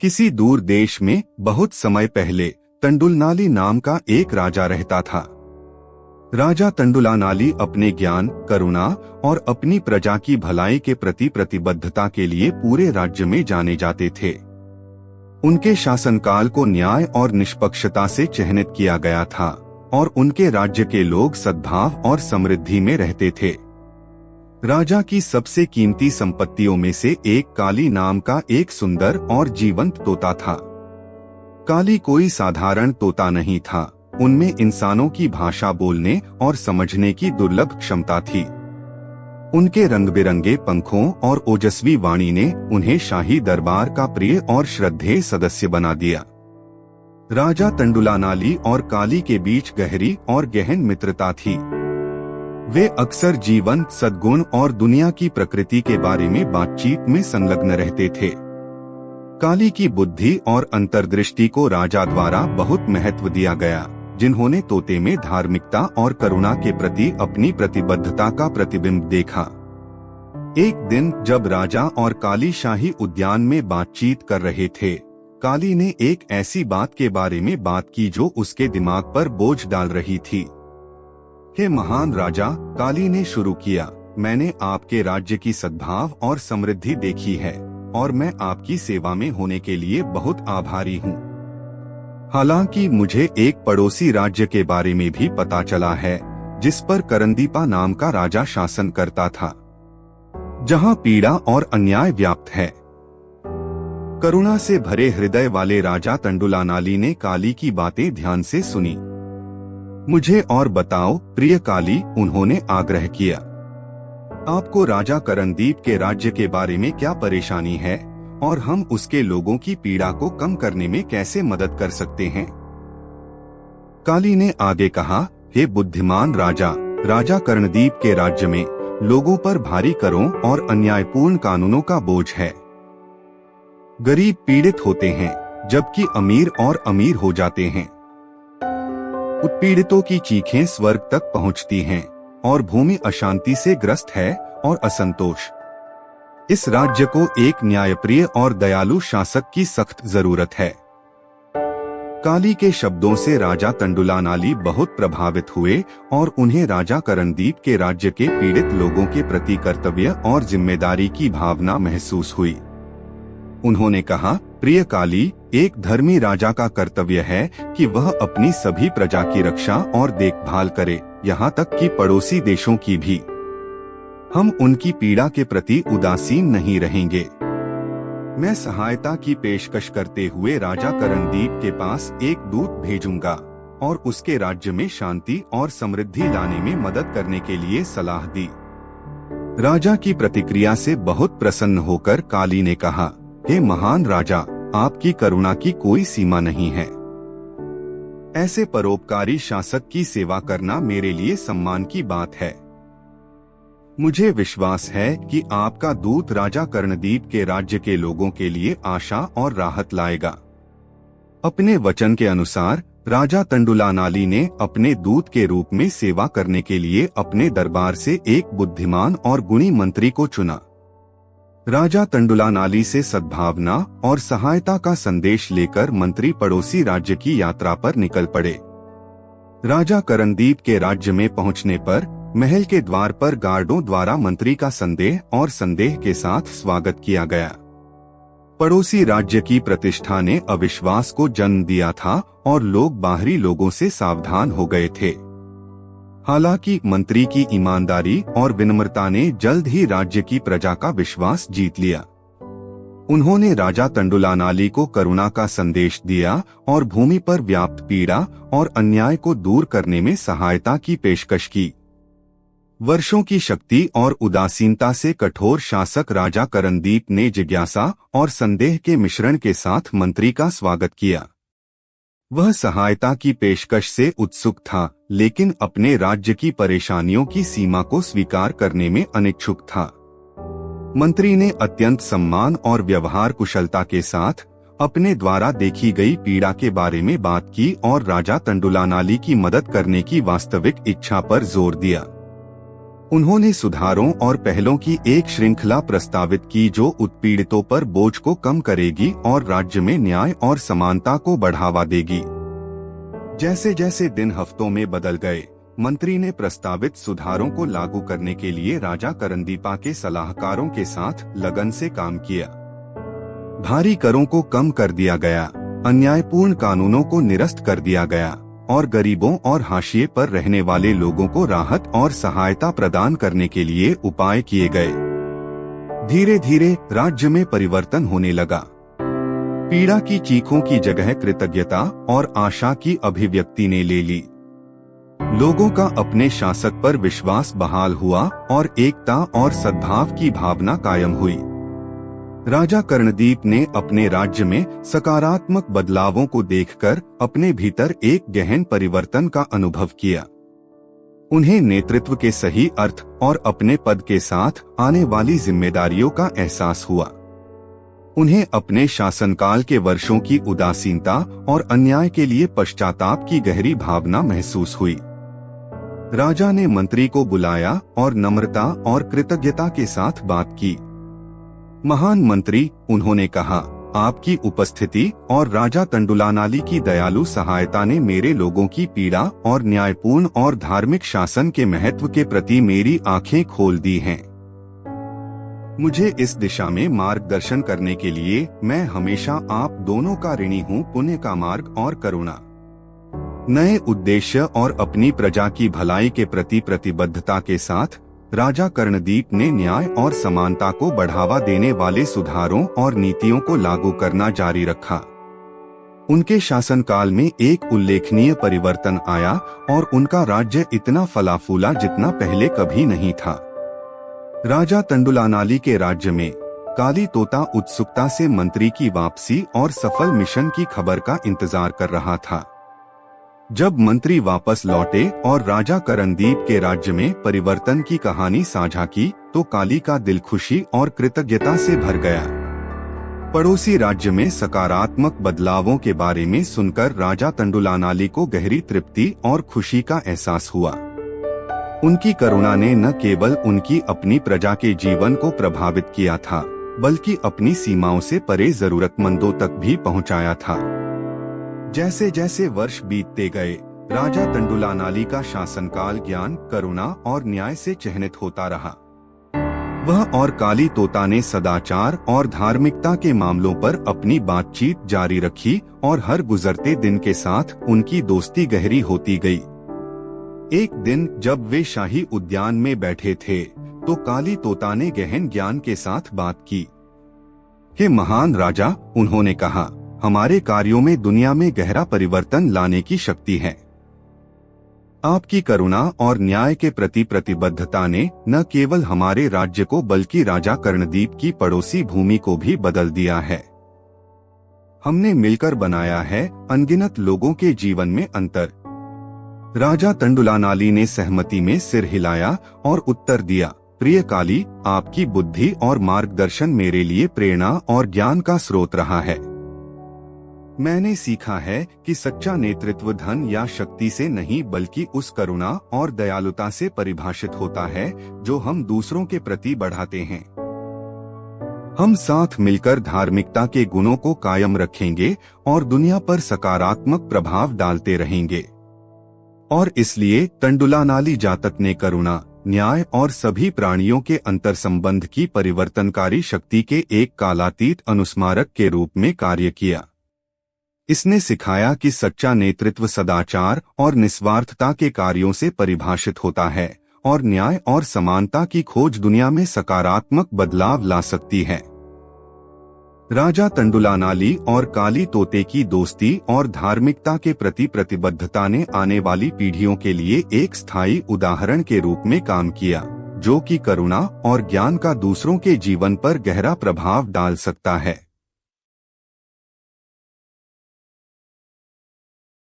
किसी दूर देश में बहुत समय पहले तंडुलनाली नाम का एक राजा रहता था। राजा तंडुलानाली अपने ज्ञान, करुणा और अपनी प्रजा की भलाई के प्रति प्रतिबद्धता के लिए पूरे राज्य में जाने जाते थे। उनके शासनकाल को न्याय और निष्पक्षता से चिह्नित किया गया था और उनके राज्य के लोग सद्भाव और समृद्धि में रहते थे। राजा की सबसे कीमती संपत्तियों में से एक काली नाम का एक सुंदर और जीवंत तोता था। काली कोई साधारण तोता नहीं था, उनमें इंसानों की भाषा बोलने और समझने की दुर्लभ क्षमता थी। उनके रंग बिरंगे पंखों और ओजस्वी वाणी ने उन्हें शाही दरबार का प्रिय और श्रद्धेय सदस्य बना दिया। राजा तंडुलानाली और काली के बीच गहरी और गहन मित्रता थी। वे अक्सर जीवन, सद्गुण और दुनिया की प्रकृति के बारे में बातचीत में संलग्न रहते थे। काली की बुद्धि और अंतर्दृष्टि को राजा द्वारा बहुत महत्व दिया गया, जिन्होंने तोते में धार्मिकता और करुणा के प्रति अपनी प्रतिबद्धता का प्रतिबिंब देखा। एक दिन जब राजा और काली शाही उद्यान में बातचीत कर रहे थे, काली ने एक ऐसी बात के बारे में बात की जो उसके दिमाग पर बोझ डाल रही थी। हे महान राजा, काली ने शुरू किया, मैंने आपके राज्य की सद्भाव और समृद्धि देखी है और मैं आपकी सेवा में होने के लिए बहुत आभारी हूँ। हालांकि मुझे एक पड़ोसी राज्य के बारे में भी पता चला है, जिस पर करंदीपा नाम का राजा शासन करता था, जहाँ पीड़ा और अन्याय व्याप्त है। करुणा से भरे हृदय वाले राजा तंडुलानाली ने काली की बातें ध्यान से सुनी। मुझे और बताओ प्रिय काली, उन्होंने आग्रह किया। आपको राजा करनदीप के राज्य के बारे में क्या परेशानी है और हम उसके लोगों की पीड़ा को कम करने में कैसे मदद कर सकते हैं? काली ने आगे कहा, हे बुद्धिमान राजा, राजा करनदीप के राज्य में लोगों पर भारी करों और अन्यायपूर्ण कानूनों का बोझ है। गरीब पीड़ित होते हैं, जबकि अमीर और अमीर हो जाते हैं। उत्पीड़ितों की चीखें स्वर्ग तक पहुंचती हैं और भूमि अशांति से ग्रस्त है और असंतोष। इस राज्य को एक न्यायप्रिय और दयालु शासक की सख्त जरूरत है। काली के शब्दों से राजा तंडुलानाली बहुत प्रभावित हुए और उन्हें राजा करनदीप के राज्य के पीड़ित लोगों के प्रति कर्तव्य और जिम्मेदारी की भावना महसूस हुई। उन्होंने कहा, प्रिय काली, एक धर्मी राजा का कर्तव्य है कि वह अपनी सभी प्रजा की रक्षा और देखभाल करे, यहाँ तक कि पड़ोसी देशों की भी। हम उनकी पीड़ा के प्रति उदासीन नहीं रहेंगे। मैं सहायता की पेशकश करते हुए राजा करनदीप के पास एक दूत भेजूंगा और उसके राज्य में शांति और समृद्धि लाने में मदद करने के लिए सलाह दी। राजा की प्रतिक्रिया से बहुत प्रसन्न होकर काली ने कहा, हे महान राजा, आपकी करुणा की कोई सीमा नहीं है। ऐसे परोपकारी शासक की सेवा करना मेरे लिए सम्मान की बात है। मुझे विश्वास है कि आपका दूत राजा कर्णदीप के राज्य के लोगों के लिए आशा और राहत लाएगा। अपने वचन के अनुसार राजा तंडुलानाली ने अपने दूत के रूप में सेवा करने के लिए अपने दरबार से एक बुद्धिमान और गुणी मंत्री को चुना। राजा तंडुलानाली से सद्भावना और सहायता का संदेश लेकर मंत्री पड़ोसी राज्य की यात्रा पर निकल पड़े। राजा करनदीप के राज्य में पहुंचने पर महल के द्वार पर गार्डों द्वारा मंत्री का संदेह और संदेह के साथ स्वागत किया गया। पड़ोसी राज्य की प्रतिष्ठा ने अविश्वास को जन्म दिया था और लोग बाहरी लोगों से सावधान हो गए थे। हालांकि मंत्री की ईमानदारी और विनम्रता ने जल्द ही राज्य की प्रजा का विश्वास जीत लिया। उन्होंने राजा तंडुलानाली को करुणा का संदेश दिया और भूमि पर व्याप्त पीड़ा और अन्याय को दूर करने में सहायता की पेशकश की। वर्षों की शक्ति और उदासीनता से कठोर शासक राजा करनदीप ने जिज्ञासा और संदेह के मिश्रण के साथ मंत्री का स्वागत किया। वह सहायता की पेशकश से उत्सुक था, लेकिन अपने राज्य की परेशानियों की सीमा को स्वीकार करने में अनिच्छुक था। मंत्री ने अत्यंत सम्मान और व्यवहार कुशलता के साथ अपने द्वारा देखी गई पीड़ा के बारे में बात की और राजा तंडुलानाली की मदद करने की वास्तविक इच्छा पर जोर दिया। उन्होंने सुधारों और पहलों की एक श्रृंखला प्रस्तावित की जो उत्पीड़ितों पर बोझ को कम करेगी और राज्य में न्याय और समानता को बढ़ावा देगी। जैसे जैसे दिन हफ्तों में बदल गए, मंत्री ने प्रस्तावित सुधारों को लागू करने के लिए राजा करंदीपा के सलाहकारों के साथ लगन से काम किया। भारी करों को कम कर दिया गया, अन्यायपूर्ण कानूनों को निरस्त कर दिया गया और गरीबों और हाशिए पर रहने वाले लोगों को राहत और सहायता प्रदान करने के लिए उपाय किए गए। धीरे धीरे राज्य में परिवर्तन होने लगा। पीड़ा की चीखों की जगह कृतज्ञता और आशा की अभिव्यक्ति ने ले ली। लोगों का अपने शासक पर विश्वास बहाल हुआ और एकता और सद्भाव की भावना कायम हुई। राजा कर्णदीप ने अपने राज्य में सकारात्मक बदलावों को देखकर अपने भीतर एक गहन परिवर्तन का अनुभव किया। उन्हें नेतृत्व के सही अर्थ और अपने पद के साथ आने वाली जिम्मेदारियों का एहसास हुआ। उन्हें अपने शासनकाल के वर्षों की उदासीनता और अन्याय के लिए पश्चाताप की गहरी भावना महसूस हुई। राजा ने मंत्री को बुलाया और नम्रता और कृतज्ञता के साथ बात की। महान मंत्री, उन्होंने कहा, आपकी उपस्थिति और राजा तंडुलानाली की दयालु सहायता ने मेरे लोगों की पीड़ा और न्यायपूर्ण और धार्मिक शासन के महत्व के प्रति मेरी आंखें खोल दी हैं। मुझे इस दिशा में मार्गदर्शन करने के लिए मैं हमेशा आप दोनों का ऋणी हूँ। पुण्य का मार्ग और करुणा, नए उद्देश्य और अपनी प्रजा की भलाई के प्रति प्रतिबद्धता के साथ राजा कर्णदीप ने न्याय और समानता को बढ़ावा देने वाले सुधारों और नीतियों को लागू करना जारी रखा। उनके शासनकाल में एक उल्लेखनीय परिवर्तन आया और उनका राज्य इतना फला फूला जितना पहले कभी नहीं था। राजा तंडुलानाली के राज्य में काली तोता उत्सुकता से मंत्री की वापसी और सफल मिशन की खबर का इंतजार कर रहा था। जब मंत्री वापस लौटे और राजा करंदीप के राज्य में परिवर्तन की कहानी साझा की तो काली का दिल खुशी और कृतज्ञता से भर गया। पड़ोसी राज्य में सकारात्मक बदलावों के बारे में सुनकर राजा तंडुलानाली को गहरी तृप्ति और खुशी का एहसास हुआ। उनकी करुणा ने न केवल उनकी अपनी प्रजा के जीवन को प्रभावित किया था, बल्कि अपनी सीमाओं से परे जरूरतमंदों तक भी पहुंचाया था। जैसे जैसे वर्ष बीतते गए, राजा तंडुलानाली का शासनकाल ज्ञान, करुणा और न्याय से चिह्नित होता रहा। वह और काली तोता ने सदाचार और धार्मिकता के मामलों पर अपनी बातचीत जारी रखी और हर गुजरते दिन के साथ उनकी दोस्ती गहरी होती गई। एक दिन जब वे शाही उद्यान में बैठे थे तो काली तोता ने गहन ज्ञान के साथ बात की। कि महान राजा, उन्होंने कहा, हमारे कार्यों में दुनिया में गहरा परिवर्तन लाने की शक्ति है। आपकी करुणा और न्याय के प्रति प्रतिबद्धता ने न केवल हमारे राज्य को बल्कि राजा कर्णदीप की पड़ोसी भूमि को भी बदल दिया है। हमने मिलकर बनाया है अनगिनत लोगों के जीवन में अंतर। राजा तंडुलानाली ने सहमति में सिर हिलाया और उत्तर दिया, प्रिय काली, आपकी बुद्धि और मार्गदर्शन मेरे लिए प्रेरणा और ज्ञान का स्रोत रहा है। मैंने सीखा है कि सच्चा नेतृत्व धन या शक्ति से नहीं बल्कि उस करुणा और दयालुता से परिभाषित होता है जो हम दूसरों के प्रति बढ़ाते हैं। हम साथ मिलकर धार्मिकता के गुणों को कायम रखेंगे और दुनिया पर सकारात्मक प्रभाव डालते रहेंगे। और इसलिए तंडुलानाली जातक ने करुणा, न्याय और सभी प्राणियों के अंतर संबंध की परिवर्तनकारी शक्ति के एक कालातीत अनुस्मारक के रूप में कार्य किया। इसने सिखाया कि सच्चा नेतृत्व सदाचार और निस्वार्थता के कार्यों से परिभाषित होता है और न्याय और समानता की खोज दुनिया में सकारात्मक बदलाव ला सकती है। राजा तंडुलानाली और काली तोते की दोस्ती और धार्मिकता के प्रति प्रतिबद्धता ने आने वाली पीढ़ियों के लिए एक स्थायी उदाहरण के रूप में काम किया, जो कि करुणा और ज्ञान का दूसरों के जीवन पर गहरा प्रभाव डाल सकता है।